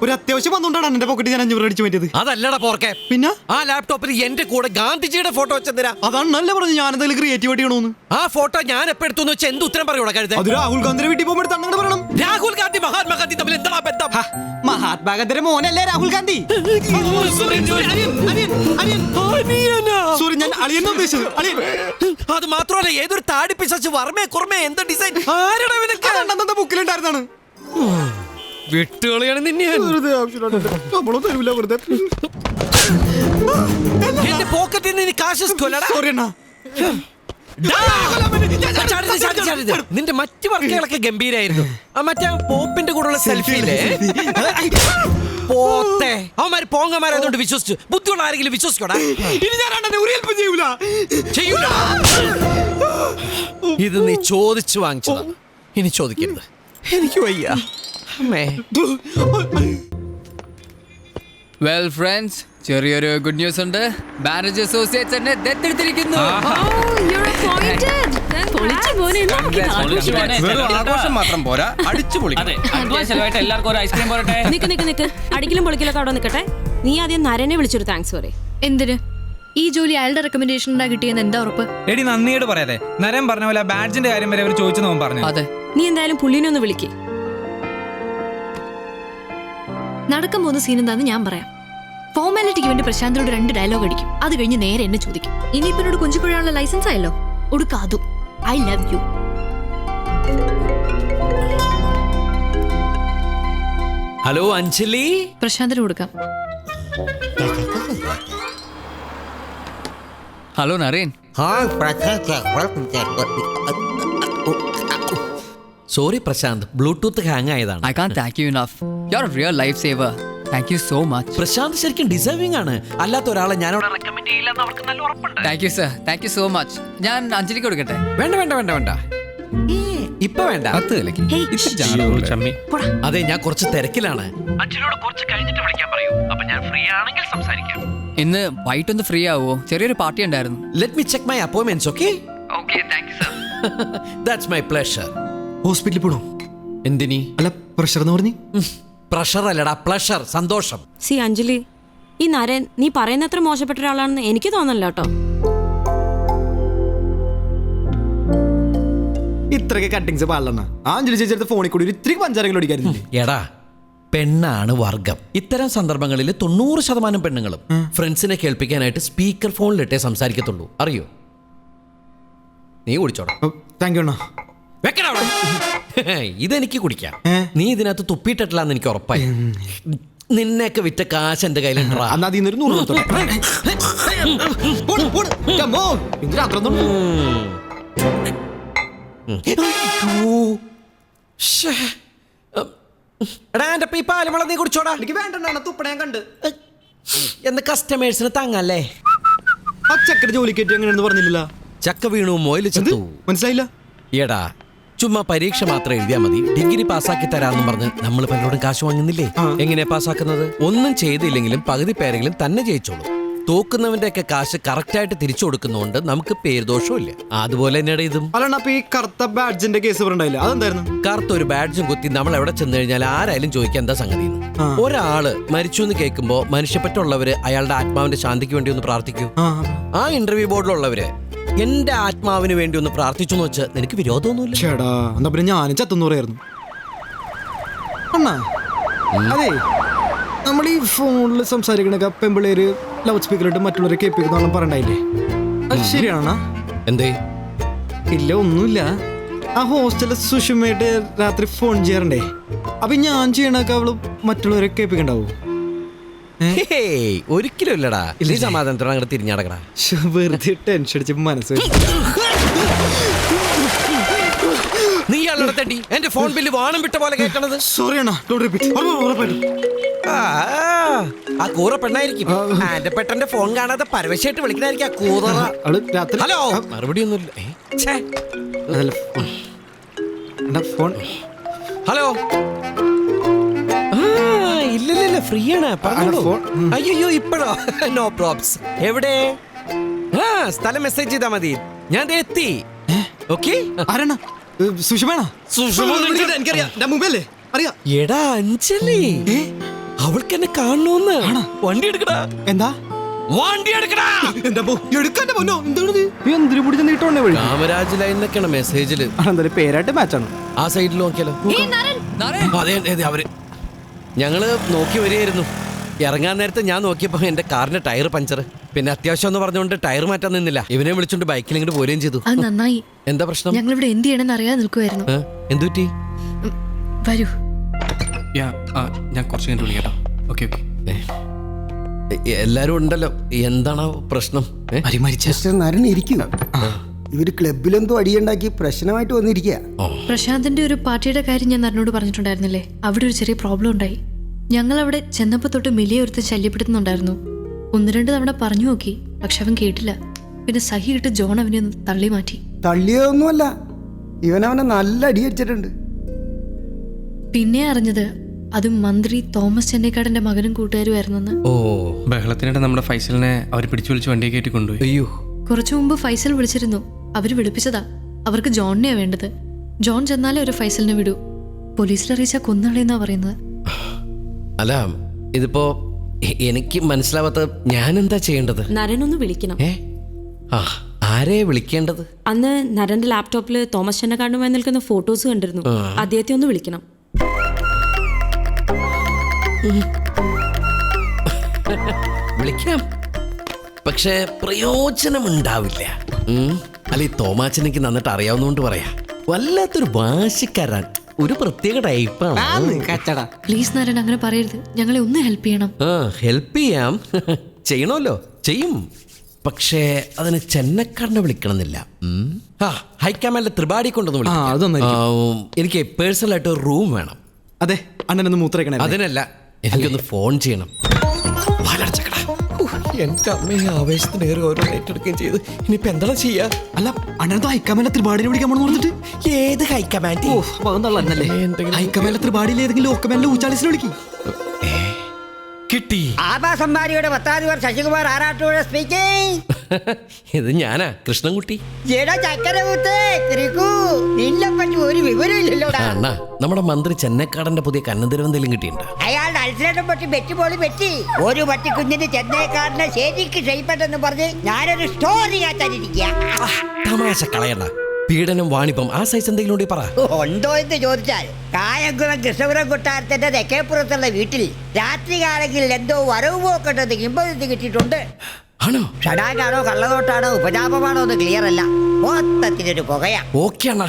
ഒരു അത്യാവശ്യം വന്നുകൊണ്ടാണ് എന്റെ പോക്കറ്റ് ഞാൻ 500 അടിച്ചു മാറ്റിയത്. അതല്ലടാ പോർക്കെ. പിന്നെ ആ ലാപ്ടോപ്പിൽ എന്റെ കൂടെ ഗാന്ധിജിയുടെ ഫോട്ടോ വെച്ചെന്തിനാ? അതാണല്ലേ പറഞ്ഞു ഞാൻ എന്തെങ്കിലും ക്രിയേറ്റീവായിട്ട് ചെയ്യണമെന്ന്. ആ ഫോട്ടോ ഞാൻ എപ്പോ എടുത്തു വെച്ചാൽ എന്ത് ഉത്തരം പറയൂടാ കഴുത? അത് രാഹുൽ ഗാന്ധിയുടെ വീട്ടിൽ പോകുമ്പോൾ അങ്ങനെ പറയണം. രാഹുൽ ഗാന്ധി മഹാത്മാഗാന്ധി തമ്മിൽ എന്താ ബന്ധം? മഹാത്മാഗാന്ധിയുടെ മോനല്ലേ രാഹുൽ ഗാന്ധി? സോറി, ഞാൻ അളിയനെ ഉദ്ദേശിച്ചത്. അളിയൻ. അത് മാത്രമല്ല, ഏതൊരു താടി പിശാച് വർമ്മേ കുർമ്മേ എന്താ ഡിസൈൻ ബുക്കിലുണ്ടായിരുന്നാണ്. വിട്ടുകളിയാണ് നിന്നെ. എന്റെ പോക്കറ്റിൽ നിന്ന് കാശ് നിന്റെ മറ്റു വർക്കുകളൊക്കെ ഗംഭീരായിരുന്നു. ആ മറ്റേ പോപ്പിന്റെ കൂടെയുള്ള സെൽഫിയില്ലേ പോത്തെ അവന്മാര് പോങ്ങന്മാരായതുകൊണ്ട് വിശ്വസിച്ചു. ബുദ്ധിയുള്ള ആരെങ്കിലും വിശ്വസിക്കോടാ? ഇത് നീ ചോദിച്ചു വാങ്ങിച്ചതാ, ഇനി ചോദിക്കരുത്. എനിക്ക് വയ്യ. വെൽ ഫ്രണ്ട്സ്, ചെറിയൊരു ഗുഡ് ന്യൂസ് ഉണ്ട്. മാരേജ് അസോസിയേറ്റ്സ് എന്നെ ദത്തെടുത്തിരിക്കുന്നു. ആഘോഷം മാത്രം പോരാ, അടിച്ചു പൊളിക്കണം. എല്ലാവർക്കും ഒരു ഐസ്ക്രീം പോരട്ടെ. നിക്ക് അടിക്കലും പൊളിക്കലൊക്കെ അവിടെ നിൽക്കട്ടെ. നീ ആദ്യം നരനെ വിളിച്ചൊരു താങ്ക്സ് പറയും. എന്തിന്? ഈ ജോലി അയാളുടെ റെക്കമെൻഡേഷൻ കിട്ടിയെന്ന് എന്താ ഉറപ്പ്? എടി നന്ദിയോട് പറയാതെ. നരൻ പറഞ്ഞ പോലെ ബാഡ്ജിന്റെ കാര്യം വരെ അവർ ചോദിച്ചെന്ന് അവൻ പറഞ്ഞു. അതെ, നീ എന്തായാലും പുള്ളിനെ ഒന്ന് വിളിക്കേ. നടക്കാൻ പോകുന്ന സീൻ എന്താന്ന് ഞാൻ പറയാം. ഫോർമാലിറ്റിക്ക് വേണ്ടി പ്രശാന്തിനോട് 2 ഡയലോഗ് അടിക്കും. അത് കഴിഞ്ഞ് നേരെ എന്നെ ചോദിക്കും. ഇനിയിപ്പോ എന്നോട് കൊഞ്ചിക്കൊഴാനുള്ള ലൈസൻസ് ആയല്ലോ, ഒടുക്കാതു. I love you. Hello Anjali. പ്രശാന്തിന് കൊടുക്കാം. Hello Naren. Sorry Prashant, bluetooth hang ആയതാണ്. I can't thank you enough. You're a real lifesaver. Thank you so much. Prashanth ശരിക്കും ഡിസേർവിംഗ് ആണ്. അല്ലാത്ത ഒരാളെ ഞാൻ റെക്കമെൻഡ് ചെയ്യില്ലെന്ന് അവർക്ക് നല്ല ഉറപ്പുണ്ട്. Thank you sir. Thank you so much. ഞാൻ അഞ്ജലിക്ക് കൊടുക്കട്ടെ? വേണ്ട ഇപ്പൊ വേണ്ട. അതെ, ഞാൻ കുറച്ച് തിരക്കിലാണ്. അഞ്ജലിയോട് കുറച്ച് കഴിഞ്ഞിട്ട് വിളിക്കാൻ പറയൂ. അപ്പൊ ഞാൻ ഫ്രീ ആണെങ്കിൽ സംസാരിക്കാം. ഇന്ന് വൈകിട്ടൊന്ന് ഫ്രീ ആവോ? ചെറിയൊരു പാർട്ടി ഉണ്ടായിരുന്നു. Let me check my appointments. Okay Okay, thank you sir. That's my pleasure. ഹോസ്പിറ്റലിൽ പോണോ? എന്തിനി? അല്ല, പ്രഷർ എന്ന് പറഞ്ഞു. പ്രഷർ അല്ലടാ, പ്ലഷർ, സന്തോഷം. സി അഞ്ജലി, ഈ നരൻ നീ പറയുന്നത്ര മോശപ്പെട്ട ഒരാളാണെന്ന് എനിക്ക് തോന്നല്ലോ കേട്ടോ. ഇത്രയൊക്കെ കട്ടിങ്സ് പാടില്ല. അഞ്ജലി ചേച്ചി ഫോണിൽ കൂടി ഇത്തിരി പഞ്ചാരങ്ങൾ ഓടിക്കായിരുന്നു. എടാ, പെണ്ണാണ് വർഗം. ഇത്തരം സന്ദർഭങ്ങളിൽ 90% പെണ്ണുങ്ങളും ഫ്രണ്ട്സിനെ കേൾപ്പിക്കാനായിട്ട് സ്പീക്കർ ഫോണിലിട്ടേ സംസാരിക്കത്തുള്ളൂ. അറിയോ? നീ കുടിച്ചോടാ. താങ്ക് യു അണ്ണാ. ഇതെനിക്ക് കുടിക്കാം. നീ ഇതിനകത്ത് തുപ്പിയിട്ടില്ലാന്ന് എനിക്ക് ഉറപ്പായി. നിന്നെയൊക്കെ വിറ്റ കാശ് എന്റെ കയ്യിലുണ്ടാ. നീ കുടിച്ചോടാ. എനിക്ക് വേണ്ട, തുപ്പണ ഞാൻ കണ്ട്. എന്ന് കസ്റ്റമേഴ്സിന് താങ്ങല്ലേ. ആ ചക്കര ജോലിക്കേറ്റ് എങ്ങനെയാണെന്ന് പറഞ്ഞില്ല. ചക്ക വീണു മോയില് ചത്തു. മനസ്സിലായില്ല? എടാ, ചുമ്മാ പരീക്ഷ മാത്രം എഴുതിയാൽ മതി, ഡിഗ്രി പാസ്സാക്കി തരാമെന്നും പറഞ്ഞ് നമ്മൾ പലരോടും കാശ് വാങ്ങുന്നില്ലേ? എങ്ങനെയാ പാസ്സാക്കുന്നത്? ഒന്നും ചെയ്തില്ലെങ്കിലും പകുതി പേരെങ്കിലും തന്നെ ജയിച്ചോളൂ. തോക്കുന്നവന്റെ ഒക്കെ കാശ് കറക്റ്റായിട്ട് തിരിച്ചു കൊടുക്കുന്നതുകൊണ്ട് നമുക്ക് പേരുദോഷവും ഇല്ല. അതുപോലെ തന്നെയാണ് ഇതും. അല്ല, ഈ കറുത്ത ബാഡ്ജിന്റെ കേസ് പറഞ്ഞില്ല, അതെന്തായിരുന്നു? കറുത്ത ഒരു ബാഡ്ജും കുത്തി നമ്മൾ എവിടെ ചെന്ന് കഴിഞ്ഞാൽ ആരായാലും ചോദിക്കാൻ എന്താ സംഗതി. ഒരാള് മരിച്ചു എന്ന് കേൾക്കുമ്പോ മനുഷ്യപ്പറ്റുള്ളവര് അയാളുടെ ആത്മാവിന്റെ ശാന്തിക്ക് വേണ്ടി ഒന്ന് പ്രാർത്ഥിക്കൂ. ആ ഇന്റർവ്യൂ ബോർഡിലുള്ളവര് എന്റെ ആത്മാവിന് വേണ്ടി ഒന്ന് പ്രാർത്ഥിച്ചു എന്ന് വെച്ചാൽ നിനക്ക് വിരോധമൊന്നുമില്ല. ചേടാ, എന്നാ പിന്നെ ഞാനും ചത്തെന്ന് പറയായിരുന്നു. അതെ, നമ്മൾ ഈ ഫോണിൽ സംസാരിക്കണ പെമ്പിള്ളേര് ലൗഡ് സ്പീക്കറിട്ട് മറ്റുള്ളവരെ കേൾപ്പിക്കുന്ന പറയണ്ടായില്ലേ? അത് ശരിയാണോ? എന്തേ? ഇല്ല, ഒന്നുമില്ല. ആ ഹോസ്റ്റലിൽ സുഷമയായിട്ട് രാത്രി ഫോൺ ചെയ്യാറുണ്ടേ. അപ്പൊ ഞാൻ ചെയ്യണൊക്കെ അവള് മറ്റുള്ളവരെ കേൾപ്പിക്കണ്ടാവൂ? ഒരിക്കലും ഇല്ലടാ. ഈ സമാധാനത്തോടെ അങ്ങോട്ട് തിരിഞ്ഞടക്കടാ. വെറുതെ ടെൻഷൻ അടിച്ച് മനസ്സ്. നീ അയാളുടെ തട്ടി എന്റെ ഫോൺ ബില്ല് വാണം വിട്ട പോലെ കേൾക്കണത്. Sorry Anna, don't repeat. ആ കൂറ പെണ്ണായിരിക്കും. എന്റെ പെട്ടെന്റെ ഫോൺ കാണാതെ പരവശമായിട്ട് വിളിക്കണായിരിക്കും ആ കൂറ. ഹലോ, മറുപടി ഒന്നുമില്ല. ഹലോ, ഇല്ല ഫ്രീ ആണ്. അയ്യോ, ഇപ്പഴോ? No probs. എവിടെ? സ്ഥലം മെസ്സേജ് ചെയ്താ മതി, ഞാൻ എത്തി. ഓക്കെ. സുഷമ. എനിക്കറിയാം, മുമ്പല്ലേ അറിയാം. എടാ അഞ്ജലി, അവൾക്ക് എന്നെ കാണണോന്ന്. വണ്ടി എടുക്കടാ, എന്താ വണ്ടി എടുക്കടാ. എന്റെ എടുക്കാന്റെ പൊന്നോ എന്താണിത് എന്തിനു പിടിച്ച നീട്ടോണ്ടേ വഴി കാമരാജ് ലൈൻ എന്നൊക്കെയാണ് മെസ്സേജില്. എന്തായാലും പേരായിട്ട് മാച്ചാണ്. ആ സൈഡിൽ നോക്കിയാലോ? അതെ അതെ, അവര് ഞങ്ങള് നോക്കി വരികയായിരുന്നു. ഇറങ്ങാൻ നേരത്തെ ഞാൻ നോക്കിയപ്പോ എന്റെ കാറിന്റെ ടയർ പഞ്ചർ. പിന്നെ അത്യാവശ്യം എന്ന് പറഞ്ഞുകൊണ്ട് ടയർ മാറ്റാൻ നിന്നില്ല. ഇവനെ വിളിച്ചോണ്ട് ബൈക്കിൽ ഇങ്ങോട്ട് പോരുകയും ചെയ്തു. അത് നന്നായി. എന്താ പ്രശ്നം? ഞങ്ങൾ ഇവിടെ എന്ത് ചെയ്യണമെന്ന് അറിയാതെ നിൽക്കുമായിരുന്നു. എന്തുപറ്റി? വരൂ. ഞാൻ കുറച്ച് കഴിഞ്ഞിട്ട് വിളിക്കാം. Okay okay. എല്ലാരും ഉണ്ടല്ലോ, എന്താണോ പ്രശ്നം? മിസ്റ്റർ നരൻ ഇരിക്കുക. ഇവര് ക്ലബിലെന്തോ അടിയുണ്ടാക്കി പ്രശ്നമായിട്ട് വന്നിരിക്കുക. പ്രശാന്തിന്റെ ഒരു പാർട്ടിയുടെ കാര്യം ഞാൻ നരനോട് പറഞ്ഞിട്ടുണ്ടായിരുന്നില്ലേ? അവിടെ ഒരു ചെറിയ പ്രോബ്ലം ഉണ്ടായി. ഞങ്ങൾ അവിടെ ചെന്നപ്പോ തൊട്ട് മിലിയെ ഒരുത്ത് ശല്യപ്പെടുത്തുന്നുണ്ടായിരുന്നു. 1-2 തവണ പറഞ്ഞു നോക്കി, പക്ഷെ അവൻ കേട്ടില്ല. പിന്നെ സഹി കിട്ട് ജോൺ അവനെ ഒന്ന് തള്ളി മാറ്റി. തള്ളിയതൊന്നുമല്ല, ഇവനവനെ നല്ല അടി അടിച്ചിട്ടുണ്ട്. പിന്നെ അറിഞ്ഞത് അത് മന്ത്രി തോമസ് ചെന്നൈക്കാടന്റെ മകനും കൂട്ടുകാരുമായിരുന്നെന്ന്. ഓ, ബഹളത്തിനിടെ നമ്മുടെ ഫൈസലിനെ അവർ പിടിച്ചു വിളിച്ച് വണ്ടിയെ കയറ്റി കൊണ്ടുപോയി. അയ്യോ. കുറച്ചു മുമ്പ് ഫൈസൽ വിളിച്ചിരുന്നു. അവര് വിളിപ്പിച്ചതാ. അവർക്ക് ജോണിനെയാ വേണ്ടത്. ജോൺ ചെന്നാലേ ഒരു ഫൈസലിനെ വിടൂ. പോലീസിൽ അറിയിച്ചാൽ കൊന്നളയെന്നാ പറയുന്നത്. അല്ല, ഇതിപ്പോ എനിക്ക് മനസ്സിലാവാത്ത ഞാൻ എന്താ ചെയ്യേണ്ടത്? നരൻ ഒന്ന് വിളിക്കണം. ആരെ വിളിക്കേണ്ടത്? അന്ന് നരന്റെ ലാപ്ടോപ്പിൽ തോമസ് ചെന്നക്കാടുമായി നിൽക്കുന്ന ഫോട്ടോസ് കണ്ടിരുന്നു. അദ്ദേഹത്തെ ഒന്ന് വിളിക്കണം. വിളിക്കാം, പക്ഷെ പ്രയോജനമുണ്ടാവില്ല. അല്ല, ഈ തോമാച്ചനെനിക്ക് നന്നിട്ട് അറിയാവുന്നോണ്ട് പറയാ, വല്ലാത്തൊരു വാശിക്കാരൻ, ഒരു പ്രത്യേക ടൈപ്പാണ്. പ്ലീസ് നരൻ അങ്ങനെ പറയരുത്. ഞങ്ങളെ ഒന്ന് ഹെൽപ്പ് ചെയ്യണം. ഹെൽപ്പ് ചെയ്യാം, ചെയ്യണമല്ലോ, ചെയ്യും. പക്ഷേ അതിന് ചെന്നക്കാരനെ വിളിക്കണമെന്നില്ല. ഹൈക്കമാൻഡിലെ ത്രിപാഠി കൊണ്ടൊന്ന് വിളിക്കാം. എനിക്ക് പേഴ്സണലായിട്ട് ഒരു റൂം വേണം. അതെ, അണ്ണനൊന്ന് മൂത്രയ്ക്കണേ. അതിനല്ല, എനിക്കൊന്ന് ഫോൺ ചെയ്യണം. എന്റെ അമ്മയെ ആവേശത്തിനേറെ ഓരോ ഏറ്റെടുക്കുകയും ചെയ്ത് ഇനിയിപ്പോ എന്താണ് ചെയ്യാ? അല്ല, അണ്ണനത് ഹൈക്കമാൻഡിലെ ത്രിപാഠിനെ വിളിക്കാൻ പോണെന്ന് പറഞ്ഞിട്ട്. ഏത് ഹൈക്കമാൻഡ്? ഹൈക്കമാൻഡിലെ ത്രിപാഠിയിൽ ഏതെങ്കിലും ലോക്കമാൻഡിലെ ഊച്ചാളിസിനെ വിളിക്കും. കിട്ടി. ആഭാസന്മാരിയുടെ 10ാം വർഷം ശശികുമാർ ആറാട്ടൂടെ സ്പീക്കിംഗ്. ഇത് ഞാനാ, കൃഷ്ണൻകുട്ടി. നിന്നെപ്പറ്റി ഒരു വിവരമില്ലല്ലോടാ. അണ്ണാ, നമ്മുടെ മന്ത്രി ചെന്നൈക്കാടന്റെ പുതിയ കന്നന്തരം എന്തെങ്കിലും കിട്ടിയിട്ടുണ്ടോ? അയാളുടെ അൽസരേട്ടൻ പറ്റി പെറ്റുപോളി പറ്റി. ഒരു പട്ടിക്കുഞ്ഞിന് ചെന്നൈക്കാരനെ ശരിക്ക് ക്ഷയിപ്പെട്ടെന്ന് പറഞ്ഞ് ഞാനൊരു സ്റ്റോറി കാത്താനിരിക്കുക. തമാശ കളയണ്ട. പീഡനം, വാണിപ്പം, ആ സൈസ് എന്തെങ്കിലും ഉണ്ടെങ്കിൽ പറ. ഉണ്ടോ എന്ന് ചോദിച്ചാൽ കായംകുളം കൃഷ്ണപുരം കൊട്ടാരത്തിന്റെ തെക്കേപ്പുറത്തുള്ള വീട്ടിൽ രാത്രികാലങ്ങളിൽ എന്തോ വരവ് പോക്കേണ്ടത് കിംബദന്തി കിട്ടിയിട്ടുണ്ട്. ആണോ? ഷടാങ്ങാണോ കള്ളനോട്ടാണോ ഉപജാപമാണോ എന്ന് ക്ലിയർ അല്ല. മൊത്തത്തിലൊരു പുകയാ. ഓക്കെ അണ്ണാ.